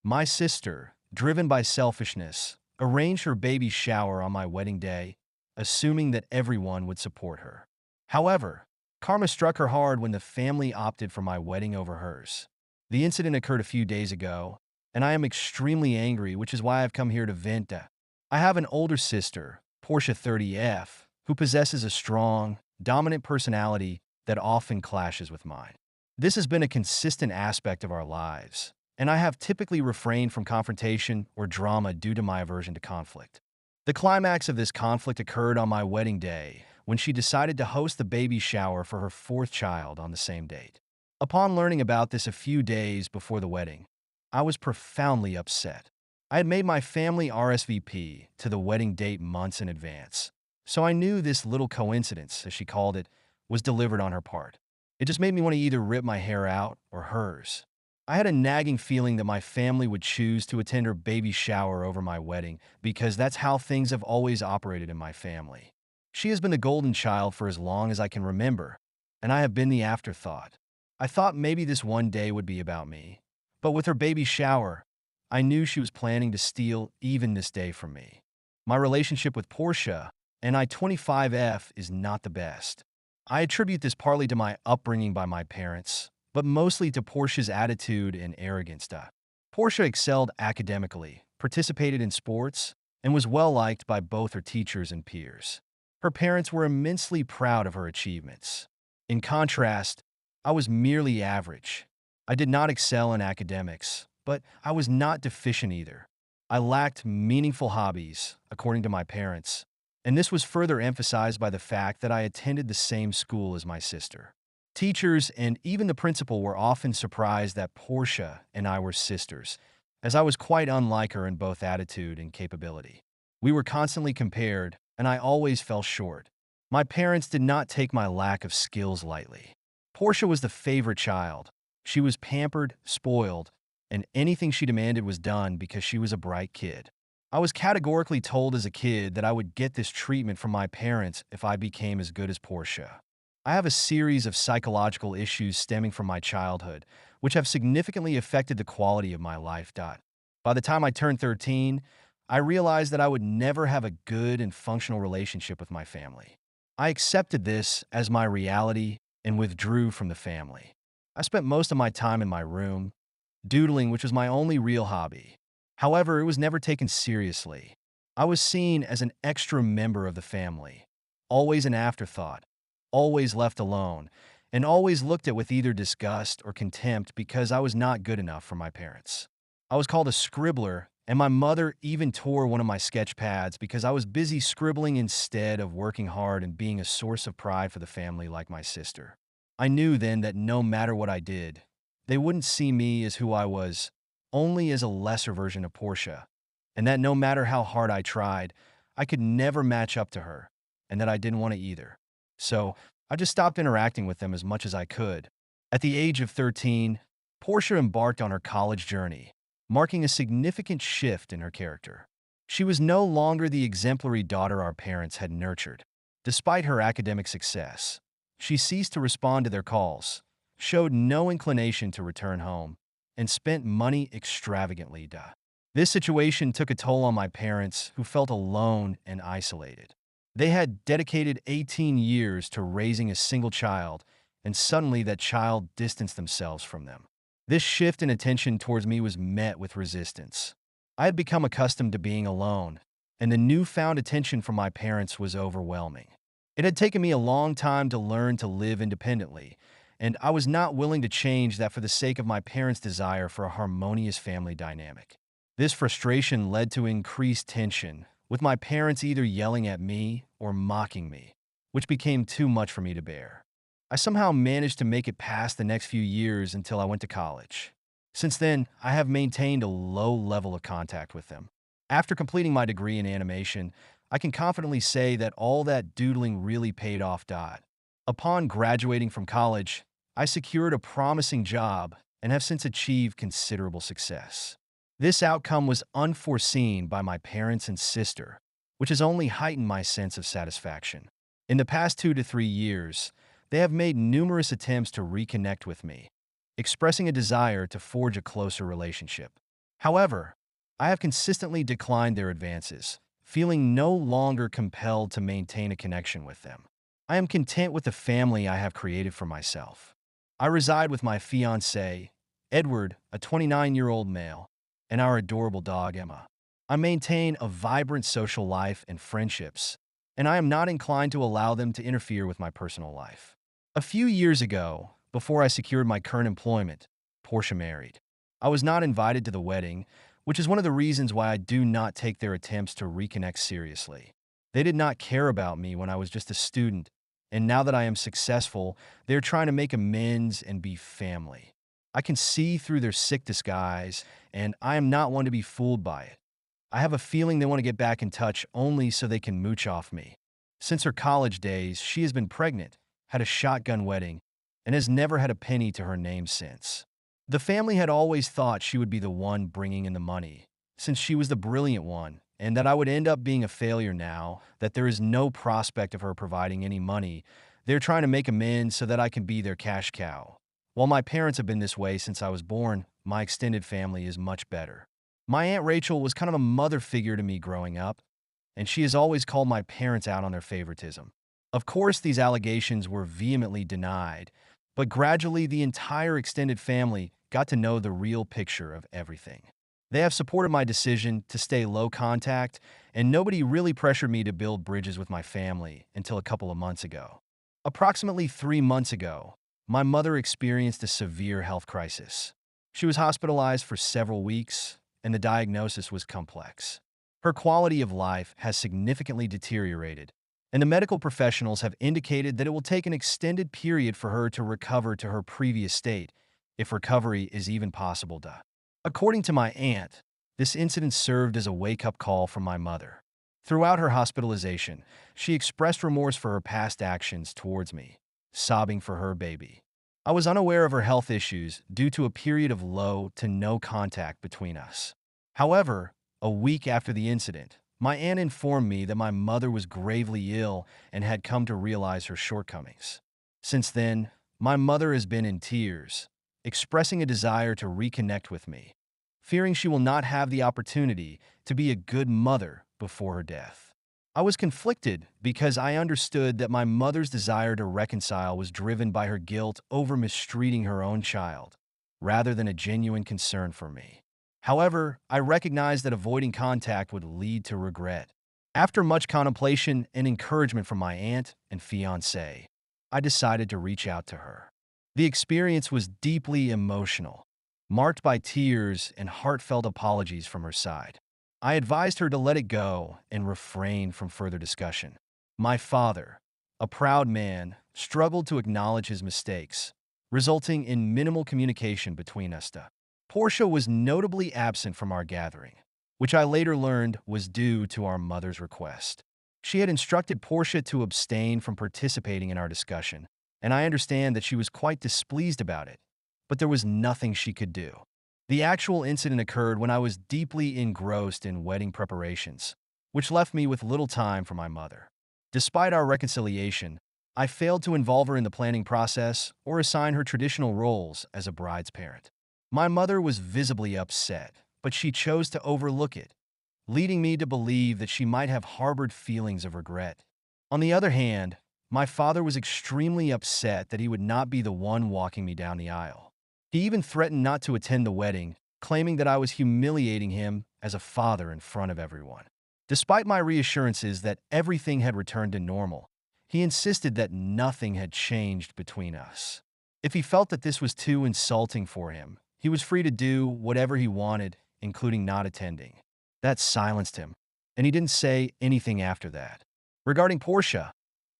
My sister, driven by selfishness, arranged her baby shower on my wedding day, assuming that everyone would support her. However, karma struck her hard when the family opted for my wedding over hers. The incident occurred a few days ago, and I am extremely angry, which is why I've come here to vent. I have an older sister, Portia 30F, who possesses a strong, dominant personality that often clashes with mine. This has been a consistent aspect of our lives, and I have typically refrained from confrontation or drama due to my aversion to conflict. The climax of this conflict occurred on my wedding day when she decided to host the baby shower for her fourth child on the same date. Upon learning about this a few days before the wedding, I was profoundly upset. I had made my family RSVP to the wedding date months in advance, so I knew this little coincidence, as she called it, was delivered on her part. It just made me want to either rip my hair out or hers. I had a nagging feeling that my family would choose to attend her baby shower over my wedding because that's how things have always operated in my family. She has been the golden child for as long as I can remember, and I have been the afterthought. I thought maybe this one day would be about me, but with her baby shower, I knew she was planning to steal even this day from me. My relationship with Portia and I-25F is not the best. I attribute this partly to my upbringing by my parents, but mostly to Portia's attitude and arrogance. Portia excelled academically, participated in sports, and was well liked by both her teachers and peers. Her parents were immensely proud of her achievements. In contrast, I was merely average. I did not excel in academics, but I was not deficient either. I lacked meaningful hobbies, according to my parents, and this was further emphasized by the fact that I attended the same school as my sister. Teachers and even the principal were often surprised that Portia and I were sisters, as I was quite unlike her in both attitude and capability. We were constantly compared, and I always fell short. My parents did not take my lack of skills lightly. Portia was the favorite child. She was pampered, spoiled, and anything she demanded was done because she was a bright kid. I was categorically told as a kid that I would get this treatment from my parents if I became as good as Portia. I have a series of psychological issues stemming from my childhood, which have significantly affected the quality of my life. By the time I turned 13, I realized that I would never have a good and functional relationship with my family. I accepted this as my reality and withdrew from the family. I spent most of my time in my room, doodling, which was my only real hobby. However, it was never taken seriously. I was seen as an extra member of the family, always an afterthought, always left alone, and always looked at with either disgust or contempt because I was not good enough for my parents. I was called a scribbler, and my mother even tore one of my sketch pads because I was busy scribbling instead of working hard and being a source of pride for the family like my sister. I knew then that no matter what I did, they wouldn't see me as who I was, only as a lesser version of Portia, and that no matter how hard I tried, I could never match up to her, and that I didn't want to either. So, I just stopped interacting with them as much as I could. At the age of 13, Portia embarked on her college journey, marking a significant shift in her character. She was no longer the exemplary daughter our parents had nurtured. Despite her academic success, she ceased to respond to their calls, showed no inclination to return home, and spent money extravagantly. This situation took a toll on my parents, who felt alone and isolated. They had dedicated 18 years to raising a single child, and suddenly that child distanced themselves from them. This shift in attention towards me was met with resistance. I had become accustomed to being alone, and the newfound attention from my parents was overwhelming. It had taken me a long time to learn to live independently, and I was not willing to change that for the sake of my parents' desire for a harmonious family dynamic. This frustration led to increased tension, with my parents either yelling at me or mocking me, which became too much for me to bear. I somehow managed to make it past the next few years until I went to college. Since then, I have maintained a low level of contact with them. After completing my degree in animation, I can confidently say that all that doodling really paid off. Upon graduating from college, I secured a promising job and have since achieved considerable success. This outcome was unforeseen by my parents and sister, which has only heightened my sense of satisfaction. In the past 2 to 3 years, they have made numerous attempts to reconnect with me, expressing a desire to forge a closer relationship. However, I have consistently declined their advances, feeling no longer compelled to maintain a connection with them. I am content with the family I have created for myself. I reside with my fiancé, Edward, a 29-year-old male, and our adorable dog, Emma. I maintain a vibrant social life and friendships, and I am not inclined to allow them to interfere with my personal life. A few years ago, before I secured my current employment, Portia married. I was not invited to the wedding, which is one of the reasons why I do not take their attempts to reconnect seriously. They did not care about me when I was just a student, and now that I am successful, they're trying to make amends and be family. I can see through their sick disguise, and I am not one to be fooled by it. I have a feeling they want to get back in touch only so they can mooch off me. Since her college days, she has been pregnant, had a shotgun wedding, and has never had a penny to her name since. The family had always thought she would be the one bringing in the money, since she was the brilliant one, and that I would end up being a failure now that there is no prospect of her providing any money. They're trying to make amends so that I can be their cash cow. While my parents have been this way since I was born, my extended family is much better. My Aunt Rachel was kind of a mother figure to me growing up, and she has always called my parents out on their favoritism. Of course, these allegations were vehemently denied, but gradually the entire extended family got to know the real picture of everything. They have supported my decision to stay low contact, and nobody really pressured me to build bridges with my family until a couple of months ago. Approximately 3 months ago, my mother experienced a severe health crisis. She was hospitalized for several weeks, and the diagnosis was complex. Her quality of life has significantly deteriorated, and the medical professionals have indicated that it will take an extended period for her to recover to her previous state, if recovery is even possible. According to my aunt, this incident served as a wake-up call for my mother. Throughout her hospitalization, she expressed remorse for her past actions towards me, sobbing for her baby. I was unaware of her health issues due to a period of low to no contact between us. However, a week after the incident, my aunt informed me that my mother was gravely ill and had come to realize her shortcomings. Since then, my mother has been in tears, expressing a desire to reconnect with me, fearing she will not have the opportunity to be a good mother before her death. I was conflicted because I understood that my mother's desire to reconcile was driven by her guilt over mistreating her own child, rather than a genuine concern for me. However, I recognized that avoiding contact would lead to regret. After much contemplation and encouragement from my aunt and fiancé, I decided to reach out to her. The experience was deeply emotional, marked by tears and heartfelt apologies from her side. I advised her to let it go and refrain from further discussion. My father, a proud man, struggled to acknowledge his mistakes, resulting in minimal communication between us. Portia was notably absent from our gathering, which I later learned was due to our mother's request. She had instructed Portia to abstain from participating in our discussion, and I understand that she was quite displeased about it, but there was nothing she could do. The actual incident occurred when I was deeply engrossed in wedding preparations, which left me with little time for my mother. Despite our reconciliation, I failed to involve her in the planning process or assign her traditional roles as a bride's parent. My mother was visibly upset, but she chose to overlook it, leading me to believe that she might have harbored feelings of regret. On the other hand, my father was extremely upset that he would not be the one walking me down the aisle. He even threatened not to attend the wedding, claiming that I was humiliating him as a father in front of everyone. Despite my reassurances that everything had returned to normal, he insisted that nothing had changed between us. If he felt that this was too insulting for him, he was free to do whatever he wanted, including not attending. That silenced him, and he didn't say anything after that. Regarding Portia,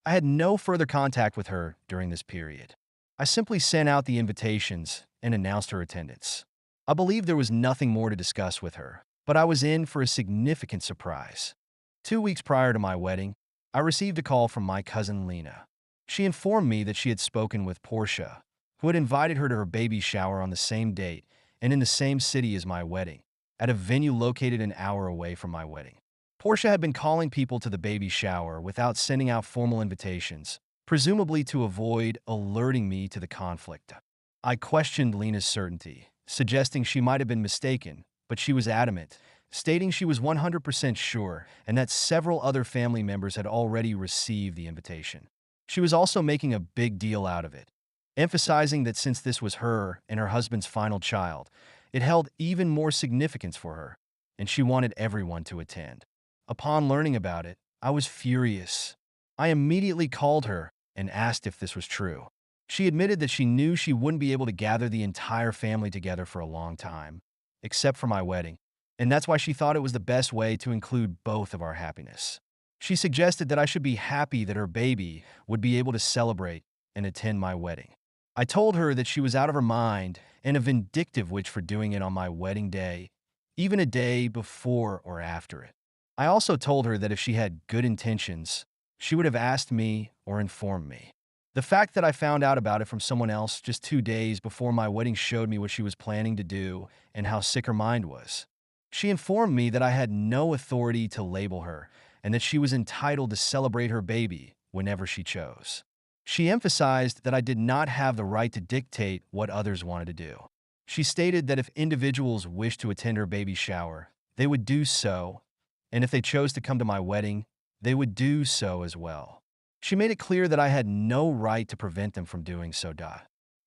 I had no further contact with her during this period. I simply sent out the invitations and announced her attendance. I believe there was nothing more to discuss with her, but I was in for a significant surprise. 2 weeks prior to my wedding, I received a call from my cousin Lena. She informed me that she had spoken with Portia, who had invited her to her baby shower on the same date and in the same city as my wedding, at a venue located an hour away from my wedding. Portia had been calling people to the baby shower without sending out formal invitations, presumably to avoid alerting me to the conflict. I questioned Lena's certainty, suggesting she might have been mistaken, but she was adamant, stating she was 100% sure and that several other family members had already received the invitation. She was also making a big deal out of it, emphasizing that since this was her and her husband's final child, it held even more significance for her, and she wanted everyone to attend. Upon learning about it, I was furious. I immediately called her and asked if this was true. She admitted that she knew she wouldn't be able to gather the entire family together for a long time, except for my wedding, and that's why she thought it was the best way to include both of our happiness. She suggested that I should be happy that her baby would be able to celebrate and attend my wedding. I told her that she was out of her mind and a vindictive witch for doing it on my wedding day, even a day before or after it. I also told her that if she had good intentions, she would have asked me or informed me. The fact that I found out about it from someone else just 2 days before my wedding showed me what she was planning to do and how sick her mind was. She informed me that I had no authority to label her and that she was entitled to celebrate her baby whenever she chose. She emphasized that I did not have the right to dictate what others wanted to do. She stated that if individuals wished to attend her baby shower, they would do so, and if they chose to come to my wedding, they would do so as well. She made it clear that I had no right to prevent them from doing so.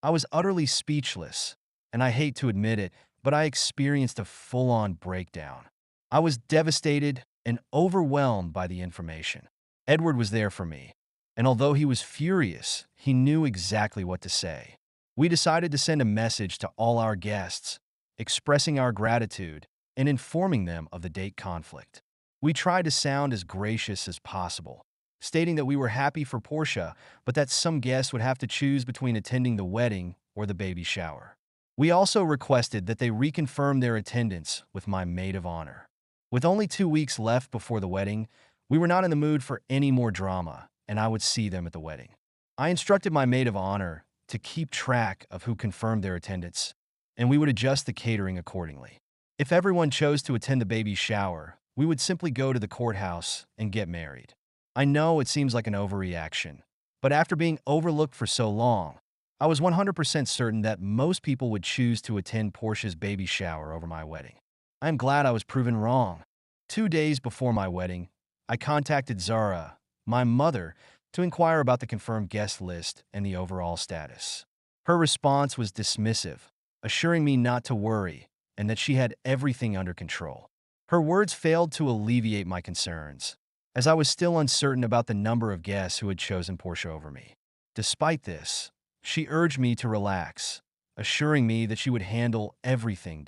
I was utterly speechless, and I hate to admit it, but I experienced a full-on breakdown. I was devastated and overwhelmed by the information. Edward was there for me, and although he was furious, he knew exactly what to say. We decided to send a message to all our guests, expressing our gratitude and informing them of the date conflict. We tried to sound as gracious as possible, stating that we were happy for Portia, but that some guests would have to choose between attending the wedding or the baby shower. We also requested that they reconfirm their attendance with my maid of honor. With only 2 weeks left before the wedding, we were not in the mood for any more drama, and I would see them at the wedding. I instructed my maid of honor to keep track of who confirmed their attendance, and we would adjust the catering accordingly. If everyone chose to attend the baby shower, we would simply go to the courthouse and get married. I know it seems like an overreaction, but after being overlooked for so long, I was 100% certain that most people would choose to attend Portia's baby shower over my wedding. I am glad I was proven wrong. 2 days before my wedding, I contacted Zara, my mother, to inquire about the confirmed guest list and the overall status. Her response was dismissive, assuring me not to worry and that she had everything under control. Her words failed to alleviate my concerns, as I was still uncertain about the number of guests who had chosen Portia over me. Despite this, she urged me to relax, assuring me that she would handle everything.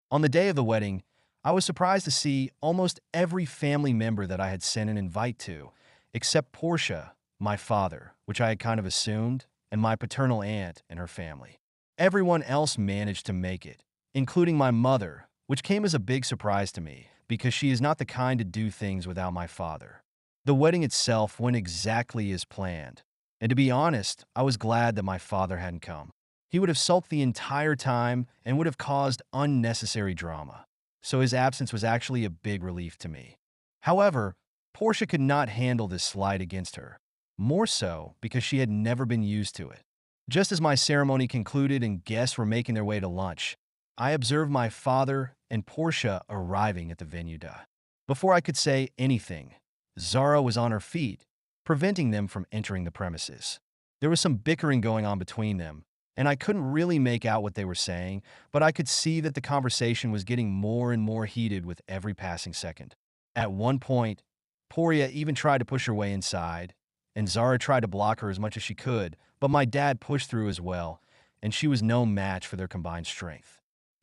On the day of the wedding, I was surprised to see almost every family member that I had sent an invite to, except Portia, my father, which I had kind of assumed, and my paternal aunt and her family. Everyone else managed to make it, including my mother, which came as a big surprise to me because she is not the kind to do things without my father. The wedding itself went exactly as planned, and to be honest, I was glad that my father hadn't come. He would have sulked the entire time and would have caused unnecessary drama, so his absence was actually a big relief to me. However, Portia could not handle this slight against her, more so because she had never been used to it. Just as my ceremony concluded and guests were making their way to lunch, I observed my father and Portia arriving at the venue. Before I could say anything, Zara was on her feet, preventing them from entering the premises. There was some bickering going on between them, and I couldn't really make out what they were saying, but I could see that the conversation was getting more and more heated with every passing second. At one point, Portia even tried to push her way inside, and Zara tried to block her as much as she could, but my dad pushed through as well, and she was no match for their combined strength.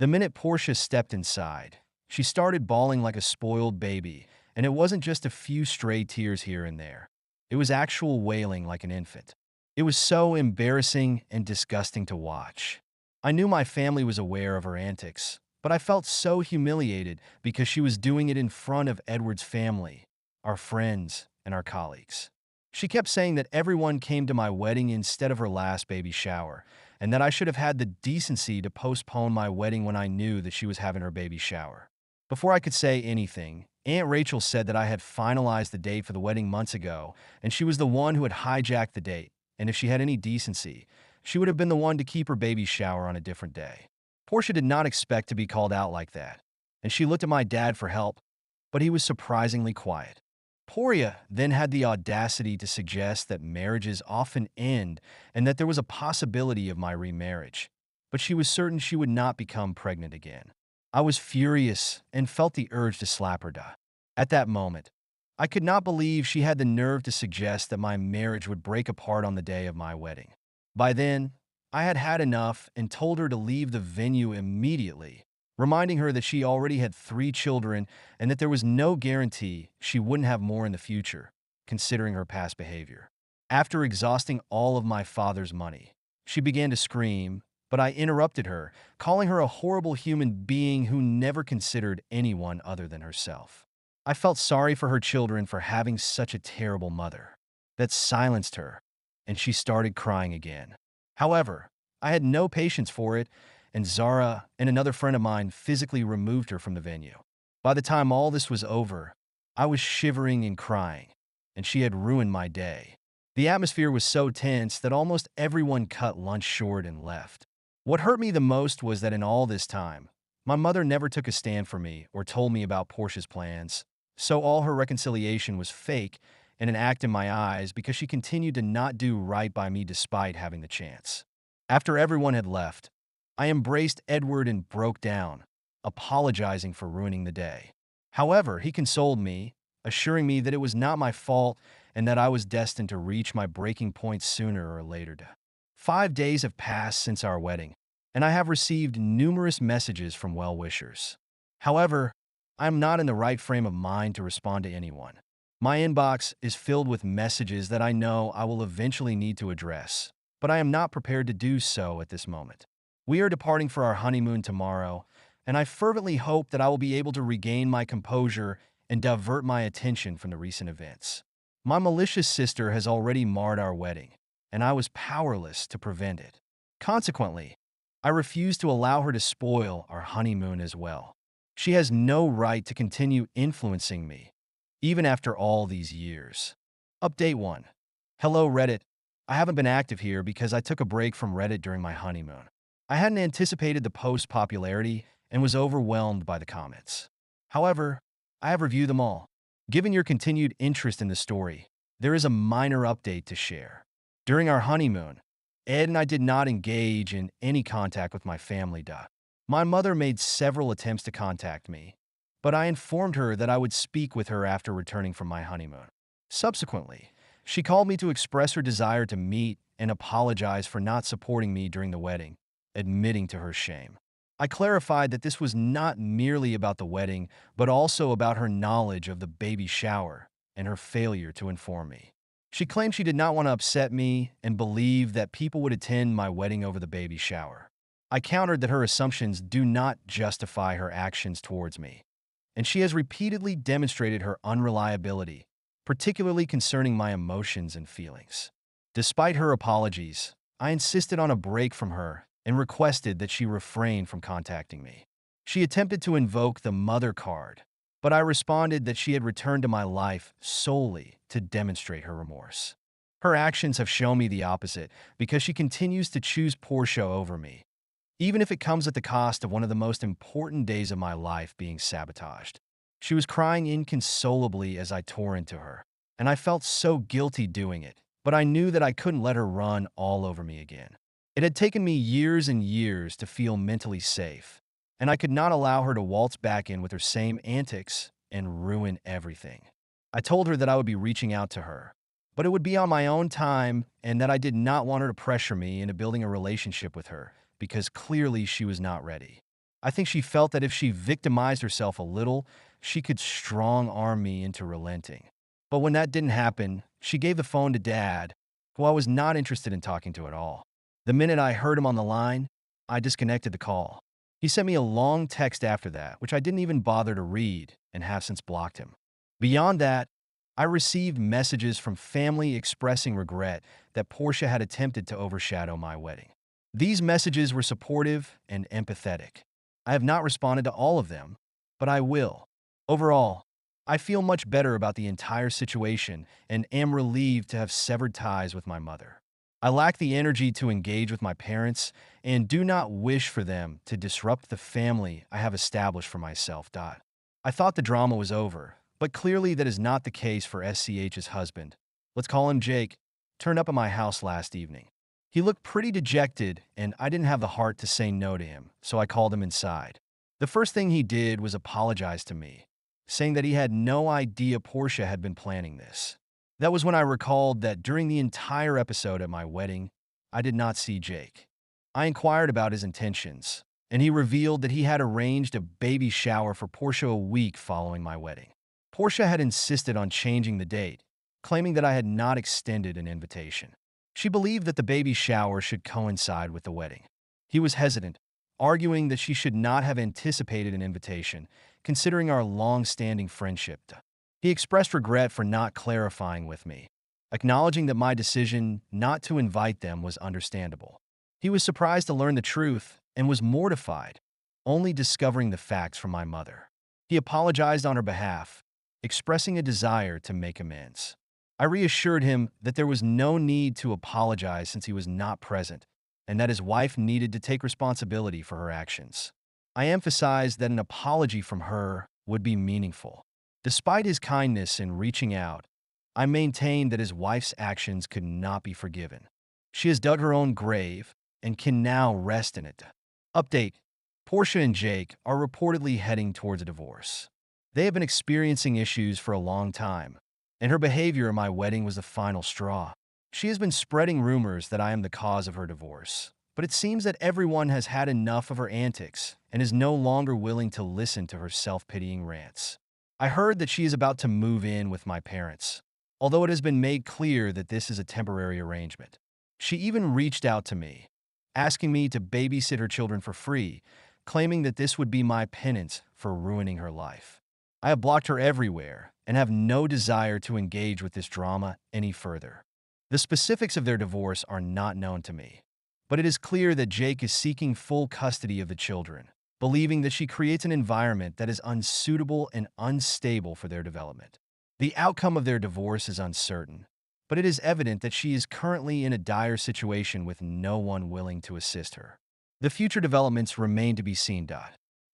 The minute Portia stepped inside, she started bawling like a spoiled baby, and it wasn't just a few stray tears here and there. It was actual wailing like an infant. It was so embarrassing and disgusting to watch. I knew my family was aware of her antics, but I felt so humiliated because she was doing it in front of Edward's family, our friends, and our colleagues. She kept saying that everyone came to my wedding instead of her last baby shower, and that I should have had the decency to postpone my wedding when I knew that she was having her baby shower. Before I could say anything, Aunt Rachel said that I had finalized the date for the wedding months ago, and she was the one who had hijacked the date, and if she had any decency, she would have been the one to keep her baby shower on a different day. Portia did not expect to be called out like that, and she looked at my dad for help, but he was surprisingly quiet. Poria then had the audacity to suggest that marriages often end and that there was a possibility of my remarriage, but she was certain she would not become pregnant again. I was furious and felt the urge to slap her. At that moment, I could not believe she had the nerve to suggest that my marriage would break apart on the day of my wedding. By then, I had had enough and told her to leave the venue immediately, reminding her that she already had 3 children and that there was no guarantee she wouldn't have more in the future, considering her past behavior. After exhausting all of my father's money, she began to scream, but I interrupted her, calling her a horrible human being who never considered anyone other than herself. I felt sorry for her children for having such a terrible mother. That silenced her, and she started crying again. However, I had no patience for it, and Zara and another friend of mine physically removed her from the venue. By the time all this was over, I was shivering and crying, and she had ruined my day. The atmosphere was so tense that almost everyone cut lunch short and left. What hurt me the most was that in all this time, my mother never took a stand for me or told me about Portia's plans, so all her reconciliation was fake and an act in my eyes because she continued to not do right by me despite having the chance. After everyone had left, I embraced Edward and broke down, apologizing for ruining the day. However, he consoled me, assuring me that it was not my fault and that I was destined to reach my breaking point sooner or later. 5 days have passed since our wedding, and I have received numerous messages from well-wishers. However, I am not in the right frame of mind to respond to anyone. My inbox is filled with messages that I know I will eventually need to address, but I am not prepared to do so at this moment. We are departing for our honeymoon tomorrow, and I fervently hope that I will be able to regain my composure and divert my attention from the recent events. My malicious sister has already marred our wedding, and I was powerless to prevent it. Consequently, I refuse to allow her to spoil our honeymoon as well. She has no right to continue influencing me, even after all these years. Update 1. Hello Reddit. I haven't been active here because I took a break from Reddit during my honeymoon. I hadn't anticipated the post's popularity and was overwhelmed by the comments. However, I have reviewed them all. Given your continued interest in the story, there is a minor update to share. During our honeymoon, Ed and I did not engage in any contact with my family. My mother made several attempts to contact me, but I informed her that I would speak with her after returning from my honeymoon. Subsequently, she called me to express her desire to meet and apologize for not supporting me during the wedding, admitting to her shame. I clarified that this was not merely about the wedding, but also about her knowledge of the baby shower and her failure to inform me. She claimed she did not want to upset me and believed that people would attend my wedding over the baby shower. I countered that her assumptions do not justify her actions towards me, and she has repeatedly demonstrated her unreliability, particularly concerning my emotions and feelings. Despite her apologies, I insisted on a break from her and requested that she refrain from contacting me. She attempted to invoke the mother card, but I responded that she had returned to my life solely to demonstrate her remorse. Her actions have shown me the opposite because she continues to choose Portia over me, even if it comes at the cost of one of the most important days of my life being sabotaged. She was crying inconsolably as I tore into her, and I felt so guilty doing it, but I knew that I couldn't let her run all over me again. It had taken me years and years to feel mentally safe, and I could not allow her to waltz back in with her same antics and ruin everything. I told her that I would be reaching out to her, but it would be on my own time and that I did not want her to pressure me into building a relationship with her because clearly she was not ready. I think she felt that if she victimized herself a little, she could strong-arm me into relenting. But when that didn't happen, she gave the phone to Dad, who I was not interested in talking to at all. The minute I heard him on the line, I disconnected the call. He sent me a long text after that, which I didn't even bother to read and have since blocked him. Beyond that, I received messages from family expressing regret that Portia had attempted to overshadow my wedding. These messages were supportive and empathetic. I have not responded to all of them, but I will. Overall, I feel much better about the entire situation and am relieved to have severed ties with my mother. I lack the energy to engage with my parents and do not wish for them to disrupt the family I have established for myself. I thought the drama was over, but clearly that is not the case for SCH's husband. Let's call him Jake. Turned up at my house last evening. He looked pretty dejected, and I didn't have the heart to say no to him, so I called him inside. The first thing he did was apologize to me, saying that he had no idea Portia had been planning this. That was when I recalled that during the entire episode at my wedding, I did not see Jake. I inquired about his intentions, and he revealed that he had arranged a baby shower for Portia a week following my wedding. Portia had insisted on changing the date, claiming that I had not extended an invitation. She believed that the baby shower should coincide with the wedding. He was hesitant, arguing that she should not have anticipated an invitation, considering our long-standing friendship. He expressed regret for not clarifying with me, acknowledging that my decision not to invite them was understandable. He was surprised to learn the truth and was mortified, only discovering the facts from my mother. He apologized on her behalf, expressing a desire to make amends. I reassured him that there was no need to apologize since he was not present, and that his wife needed to take responsibility for her actions. I emphasized that an apology from her would be meaningful. Despite his kindness in reaching out, I maintained that his wife's actions could not be forgiven. She has dug her own grave and can now rest in it. Update: Portia and Jake are reportedly heading towards a divorce. They have been experiencing issues for a long time, and her behavior at my wedding was the final straw. She has been spreading rumors that I am the cause of her divorce, but it seems that everyone has had enough of her antics and is no longer willing to listen to her self-pitying rants. I heard that she is about to move in with my parents, although it has been made clear that this is a temporary arrangement. She even reached out to me, asking me to babysit her children for free, claiming that this would be my penance for ruining her life. I have blocked her everywhere and have no desire to engage with this drama any further. The specifics of their divorce are not known to me, but it is clear that Jake is seeking full custody of the children, believing that she creates an environment that is unsuitable and unstable for their development. The outcome of their divorce is uncertain, but it is evident that she is currently in a dire situation with no one willing to assist her. The future developments remain to be seen.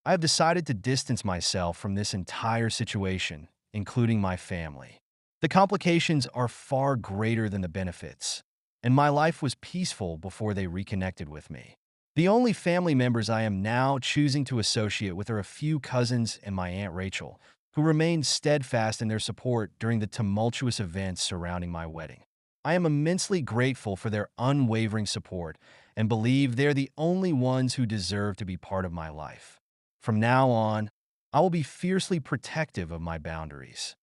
I have decided to distance myself from this entire situation, including my family. The complications are far greater than the benefits, and my life was peaceful before they reconnected with me. The only family members I am now choosing to associate with are a few cousins and my Aunt Rachel, who remained steadfast in their support during the tumultuous events surrounding my wedding. I am immensely grateful for their unwavering support and believe they're the only ones who deserve to be part of my life. From now on, I will be fiercely protective of my boundaries.